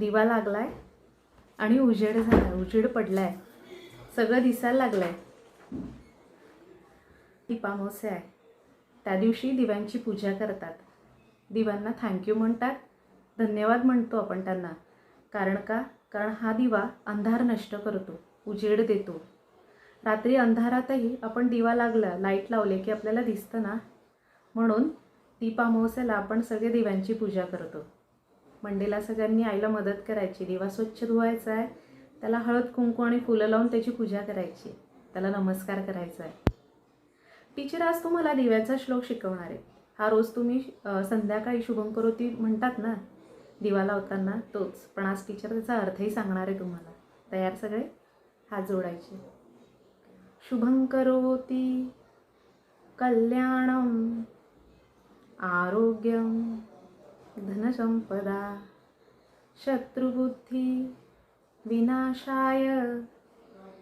दिवा लागलाय आणि उजेड झाला, उजेड पडलाय, सगळं दिसायला लागलंय. दीपामावस्या आहे, त्या दिवशी दिव्यांची पूजा करतात. दिव्यांना थँक्यू म्हणतात, धन्यवाद म्हणतो आपण त्यांना. कारण हा दिवा अंधार नष्ट करतो, उजेड देतो. रात्री अंधारातही आपण दिवा लागला, लाईट लावले की आपल्याला दिसतं ना. म्हणून दीपामावस्याला आपण सगळे दिव्यांची पूजा करतो. मंडेला सगळ्यांनी आईला मदत करायची. दिवा स्वच्छ धुवायचा आहे, त्याला हळद कुंकू आणि फुलं लावून त्याची पूजा करायची, त्याला नमस्कार करायचा आहे. टीचर आज तुम्हाला दिव्याचा श्लोक शिकवणार आहे. हा रोज तुम्ही संध्याकाळी शुभंकरोती म्हणतात ना दिवा लावताना, तोच. पण आज टीचर त्याचा अर्थही सांगणार आहे तुम्हाला. तयार सगळे? हात जोडायचे. शुभंकरोती कल्याणम आरोग्यम धनसंपदा शत्रुबुद्धी विनाशाय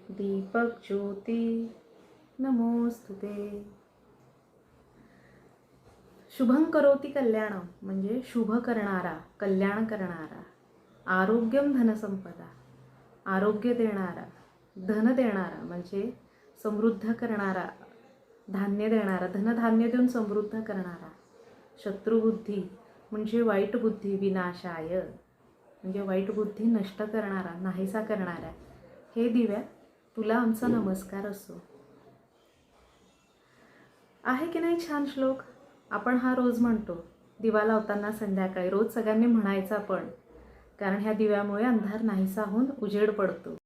दीपक ज्योती नमोस्तुते. शुभंकरोती कल्याणम म्हणजे शुभ करणारा, कल्याण करणारा. आरोग्यम धनसंपदा आरोग्य देणारा, धन देणारा म्हणजे समृद्ध करणारा, धान्य देणारा, धनधान्य देऊन समृद्ध करणारा. शत्रुबुद्धी म्हणजे वाईट बुद्धी, विनाशाय म्हणजे वाईट बुद्धी नष्ट करणारा, नाहीसा करणारा. हे दिव्या तुला आमचा नमस्कार असो. आहे की नाही छान श्लोक? आपण हा रोज म्हणतो दिवा लावताना संध्याकाळी, रोज सगळ्यांनी म्हणायचा पण. कारण ह्या दिव्यामुळे अंधार नाहीसा होऊन उजेड पडतो.